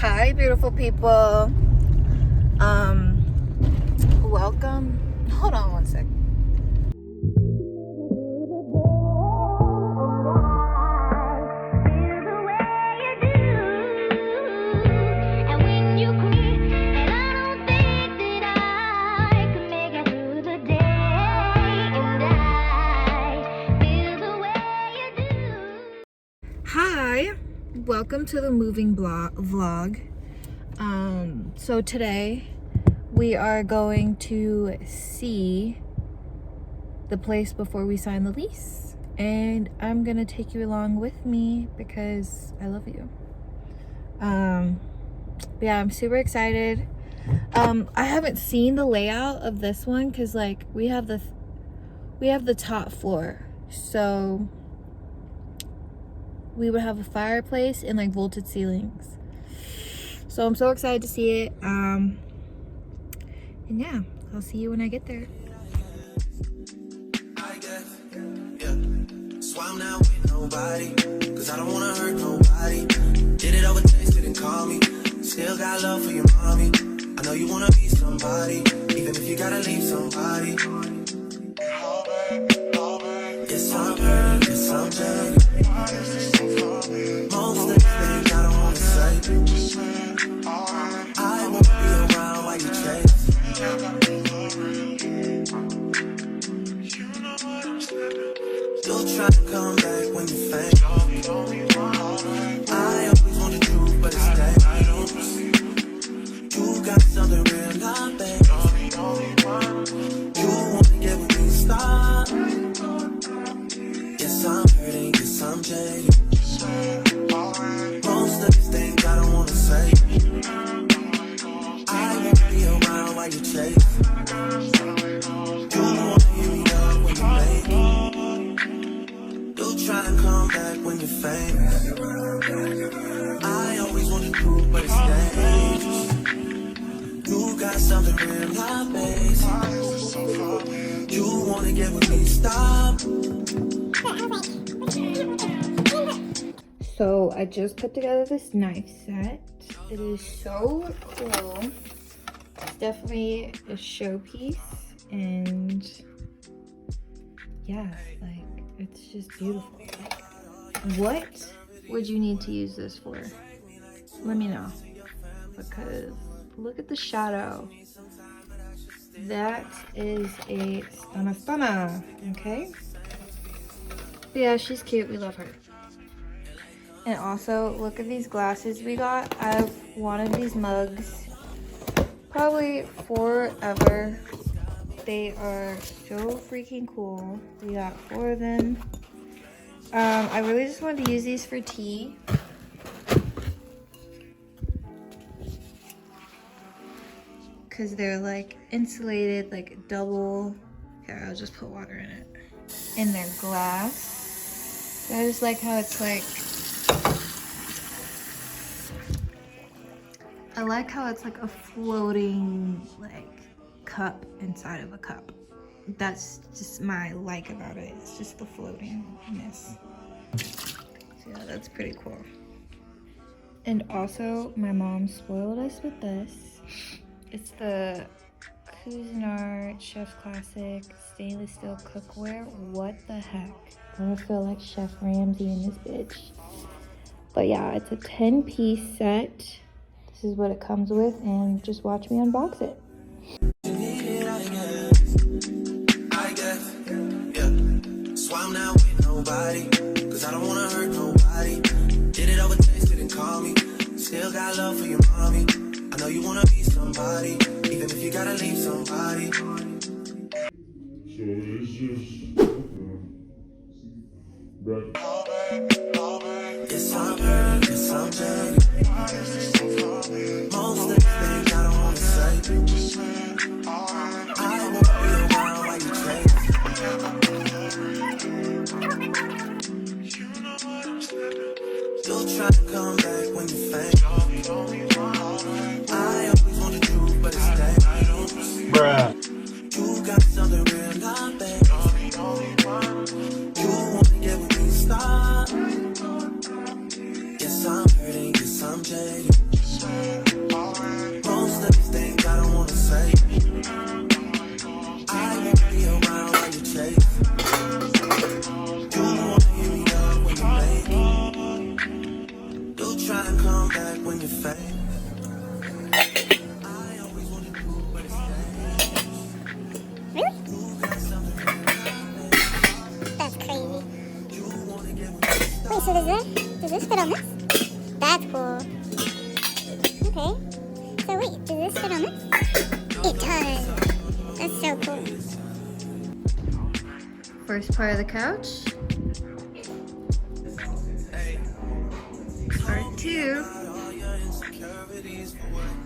Hi, beautiful people. Welcome. Hold on one sec. Hi, welcome to the moving vlog. So today we are going to see the place before we sign the lease, and I'm gonna take you along with me because I love you. Yeah, I'm super excited. I haven't seen the layout of this one because like we have the top floor, so we would have a fireplace and like vaulted ceilings. So I'm so excited to see it. And yeah, I'll see you when I get there. Swam now with nobody, cause I don't wanna hurt nobody. Did it over text, didn't call me. Still got love for your mommy. I know you wanna be somebody, even if you gotta leave somebody. Yes, I'm hurt, yes, I'm dead. Most of the things I don't wanna say. I won't be around while you chase. You'll try to come back when you faint. I always want the truth, but it's dangerous. You got something real, not bad. You wanna get with me, stop. Yes, I'm hurting, yes, I'm jaded. Most of these things I don't wanna say. I won't be around while you chase. You wanna hear me up when you make it. You'll try and come back when you're famous. I always want the truth, but it's dangerous. You got something real, not basic. You wanna get with me, stop. So I just put together this knife set. It is so cool. It's definitely a showpiece, and yeah, like it's just beautiful. What would you need to use this for? Let me know, because look at the shadow. That is a stunner, okay? But yeah, she's cute. We love her. And also, look at these glasses we got. I've wanted these mugs probably forever. They are so freaking cool. We got 4 of them. I really just wanted to use these for tea. Because they're like insulated, like double. Here, I'll just put water in it. And they're glass. I just like how it's like, I like how it's like a floating like cup inside of a cup. That's just my like about it. It's just the floatingness. So yeah, that's pretty cool. And also, my mom spoiled us with this. It's the Cuisinart Chef Classic stainless steel cookware. What the heck? I don't feel like Chef Ramsay in this bitch. But yeah, it's a 10-piece set. This is what it comes with, and just watch me unbox it. I guess, yeah. Swam now with nobody, cause I don't wanna hurt nobody. Did it over text, didn't call me. Still got love for your mommy. I know you wanna be somebody, even if you gotta leave somebody. So it's just yes, I'm hurt, yes, I'm jaded. Most of the things I don't wanna say. I won't be around while you chase. You'll try to come back when you faint. I always want the truth, but it's dangerous. Bruh. You got something real, not bad. You wanna get with me, stop. Yes, I'm hurting, yes, I'm jaded. try and come back when you're famous. Really? That's crazy. Wait, so does this fit on this? That's cool. Okay. So wait, does this fit on this? It does. That's so cool. First part of the couch. Part 2.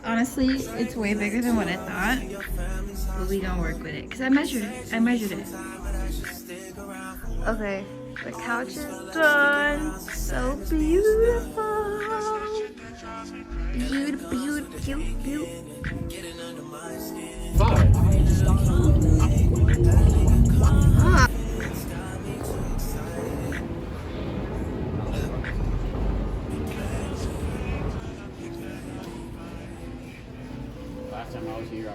Honestly, it's way bigger than what I thought, but we gonna work with it because I measured it. Okay, the couch is done. So beautiful. Beautiful. Ah. Last time I was here,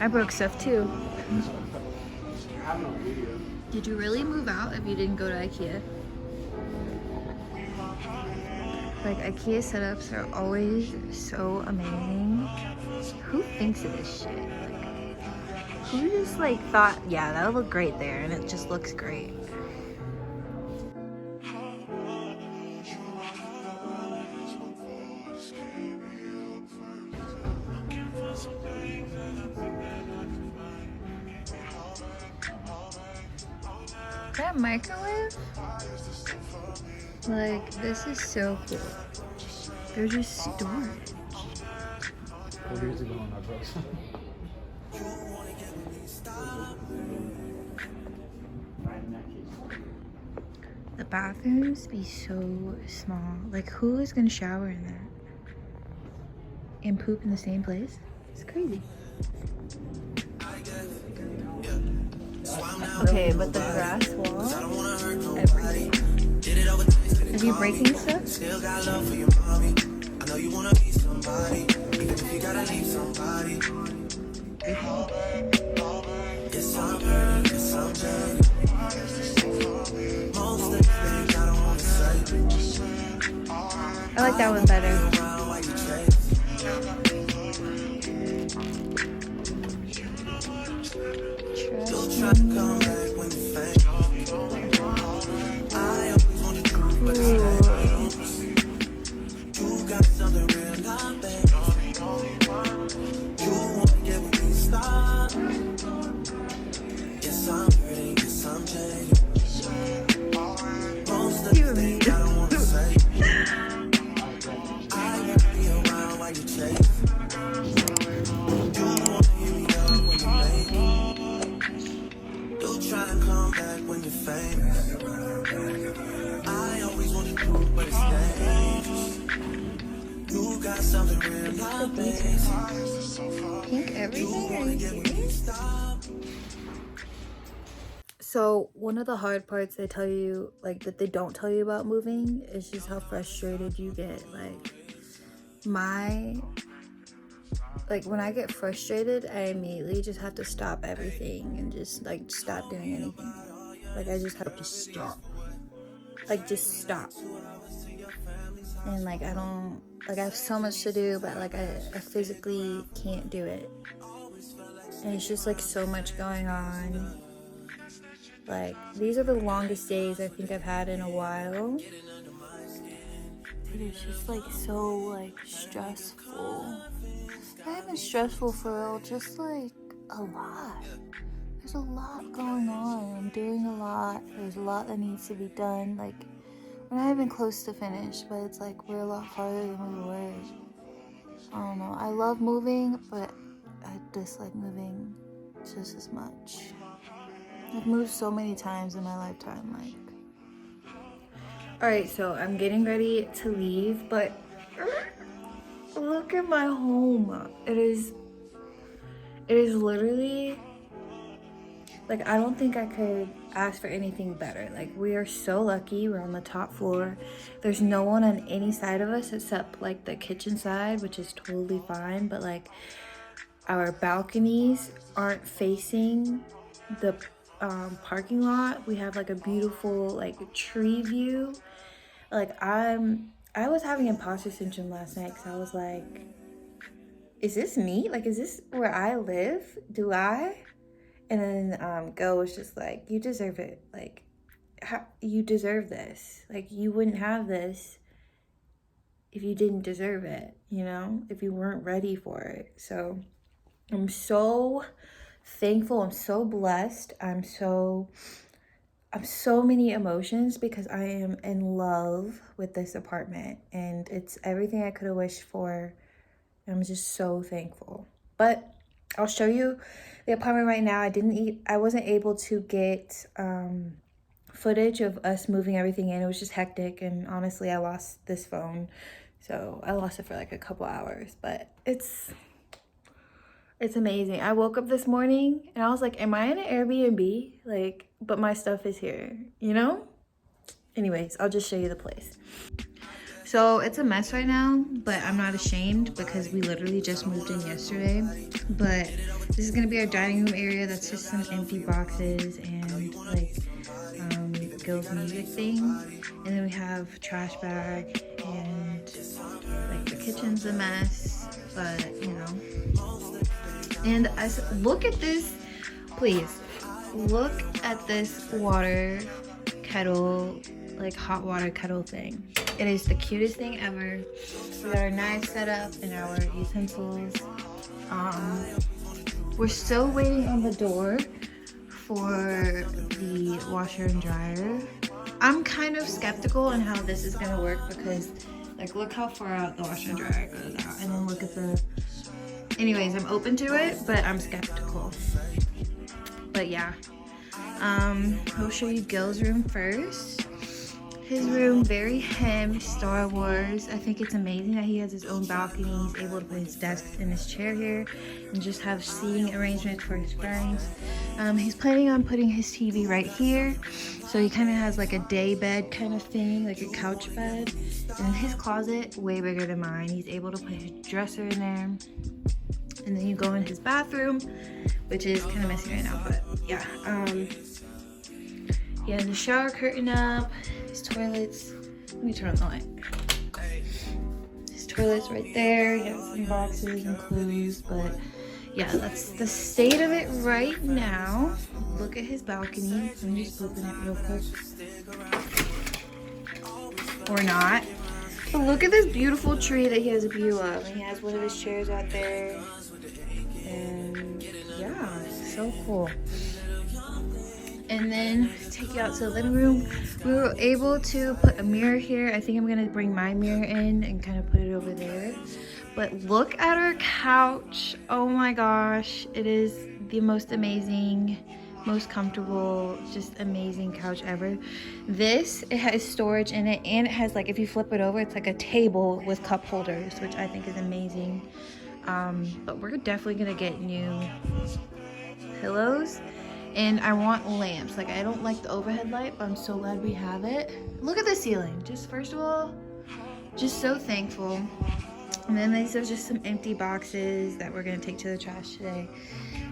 I broke stuff too. I have no video. Did you really move out if you didn't go to IKEA? Like, IKEA setups are always so amazing. Who thinks of this shit? Like, who just like thought, yeah, that'll look great there, and it just looks great. That microwave? Like, this is so cool. They're just storage. 4 years ago when I broke something. The bathrooms be so small. Like, who is gonna shower in that? And poop in the same place? It's crazy. Okay, but the grass wall, everything. Are you breaking stuff? Still got love for your mommy. I know you wanna be somebody, even if you gotta leave somebody. Yes, I'm hurt, yes, I'm jaded. Most of the things I don't wanna say. I like that one better. Around while you chase. You'll try to come back when you're famous. I always wanted to, but it's you got something real, not bad. You wanna get with me, stop. Yes, I'm hurting, yes, I'm jaded. Most of the things I don't wanna say. I wanna be around while you chase. You wanna hear me up when you make it. You'll try to come back when you're famous. I always wanted to, but it's dangerous. You got something real, not basic. Pink everything? Are you serious? So one of the hard parts they tell you, like, that they don't tell you about moving is just how frustrated you get. Like, when I get frustrated, I immediately just have to stop everything and just, like, stop doing anything. Like, I just have to stop. Like, just stop. And, like, I don't, like, I have so much to do, but, like, I physically can't do it. And it's just, like, so much going on. Like, these are the longest days I think I've had in a while. It's just, like, so, like, stressful. Not even stressful for real, just, like, a lot. There's a lot going on. I'm doing a lot. There's a lot that needs to be done. Like, we're not even close to finished, but it's, like, we're a lot farther than we were. I don't know. I love moving, but I dislike moving just as much. I've moved so many times in my lifetime, like. Alright, so I'm getting ready to leave, but look at my home. It is literally, like, I don't think I could ask for anything better. Like, we are so lucky. We're on the top floor. There's no one on any side of us except, like, the kitchen side, which is totally fine, but, like, our balconies aren't facing the parking lot. We have, like, a beautiful, like, tree view. Like, I'm I was having imposter syndrome last night because I was like, is this me? Like, is this where I live? Do I? And then Go was just like, you deserve it. Like, you deserve this. Like, you wouldn't have this if you didn't deserve it, you know, if you weren't ready for it. So I'm so thankful. I'm so blessed. I'm so many emotions because I am in love with this apartment and it's everything I could have wished for. I'm just so thankful. But I'll show you the apartment right now. I wasn't able to get footage of us moving everything in. It was just hectic, and honestly I lost this phone, so I lost it for like a couple hours. But it's amazing. I woke up this morning and I was like, am I in an Airbnb? Like, but my stuff is here, you know? Anyways, I'll just show you the place. So it's a mess right now, but I'm not ashamed because we literally just moved in yesterday. But this is gonna be our dining room area. That's just some empty boxes and like Gil's music thing. And then we have trash bag and like the kitchen's a mess, but you know. And look at this, please. Look at this water kettle, like hot water kettle thing. It is the cutest thing ever. We got our knives set up and our utensils. We're still waiting on the door for the washer and dryer. I'm kind of skeptical on how this is gonna work because like look how far out the washer and dryer goes out, and then look at the, anyways, I'm open to it, but I'm skeptical. But yeah, I'll show you Gil's room first. His room, very him, Star Wars. I think it's amazing that he has his own balcony. He's able to put his desk and his chair here and just have seating arrangements for his friends. He's planning on putting his TV right here. So he kind of has like a day bed kind of thing, like a couch bed. And his closet, way bigger than mine. He's able to put his dresser in there. And then you go in his bathroom, which is kind of messy right now, but yeah. He has the shower curtain up, his toilets. Let me turn on the light. His toilet's right there. He has some boxes and clothes, but yeah, that's the state of it right now. Look at his balcony. Let me just open it real quick. Or not. But look at this beautiful tree that he has a view of. And he has one of his chairs out there. And yeah, so cool. And then take you out to the living room. We were able to put a mirror here. I think I'm gonna bring my mirror in and kind of put it over there. But look at our couch. Oh my gosh, it is the most amazing, most comfortable, just amazing couch ever. This, it has storage in it, and it has like, if you flip it over, it's like a table with cup holders, which I think is amazing. But we're definitely gonna get new pillows. And I want lamps. Like, I don't like the overhead light, but I'm so glad we have it. Look at the ceiling. Just first of all, just so thankful. And then these are just some empty boxes that we're gonna take to the trash today.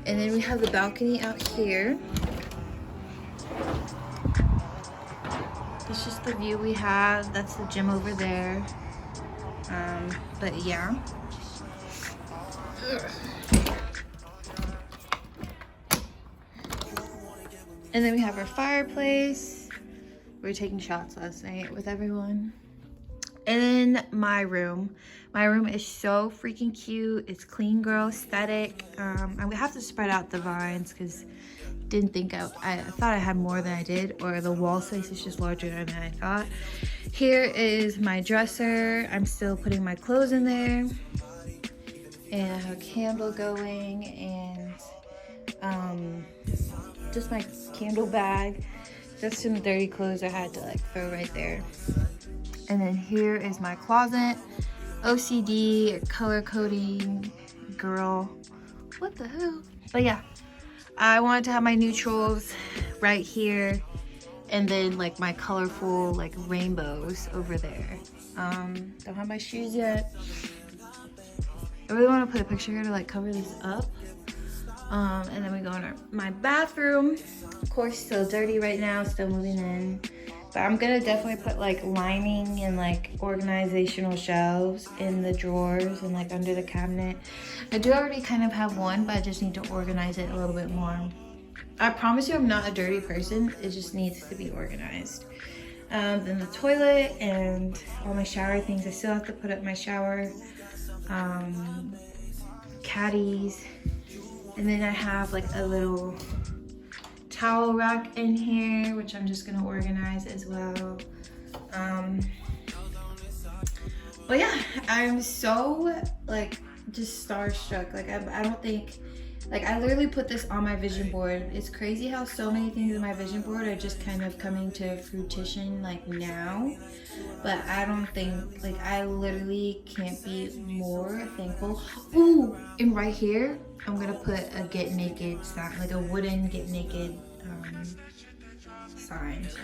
And then we have the balcony out here. It's just the view we have. That's the gym over there. But yeah. And then we have our fireplace. We were taking shots last night with everyone. And then my room. My room is so freaking cute. It's clean girl aesthetic. I would have to spread out the vines because didn't think I thought I had more than I did, or the wall space is just larger than I thought. Here is my dresser. I'm still putting my clothes in there. And I have a candle going, and just my candle bag. Just some dirty clothes I had to like throw right there. And then here is my closet. OCD, color coding, girl. What the hell? But yeah, I wanted to have my neutrals right here, and then like my colorful like rainbows over there. Don't have my shoes yet. I really want to put a picture here to like cover this up. And then we go in my bathroom. Of course, still dirty right now, still moving in. But I'm gonna definitely put like lining and like organizational shelves in the drawers and like under the cabinet. I do already kind of have one, but I just need to organize it a little bit more. I promise you I'm not a dirty person. It just needs to be organized. Then the toilet and all my shower things. I still have to put up my shower caddies. And then I have like a little towel rack in here, which I'm just gonna organize as well. But yeah, I'm so like just starstruck. Like I don't think, like I literally put this on my vision board. It's crazy how so many things in my vision board are just kind of coming to fruition like now. But I don't think, like I literally can't be more thankful. Ooh, and right here, I'm gonna put a get naked sign, like a wooden get naked sign. So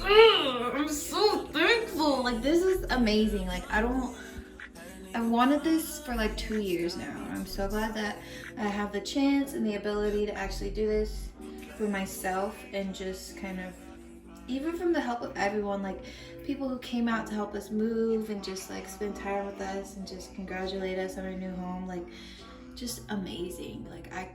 I'm so thankful. Like this is amazing. Like I've wanted this for like 2 years now. I'm so glad that I have the chance and the ability to actually do this for myself, and just kind of, even from the help of everyone, like people who came out to help us move and just like spend time with us and just congratulate us on our new home. Like just amazing. Like I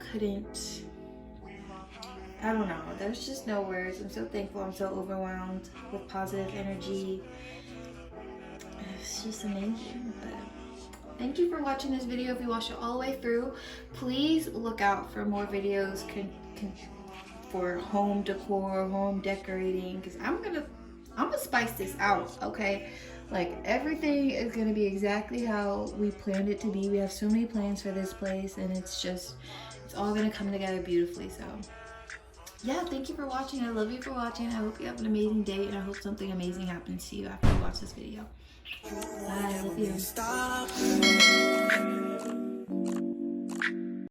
don't know, there's just no words. I'm so thankful. I'm so overwhelmed with positive energy. It's just amazing. But thank you for watching this video. If you watched it all the way through, please look out for more videos for home decor, home decorating, because I'm gonna spice this out, okay? Like everything is gonna be exactly how we planned it to be. We have so many plans for this place, and it's all gonna come together beautifully. So yeah, thank you for watching. I love you for watching. I hope you have an amazing day, and I hope something amazing happens to you after you watch this video. Bye, I love you.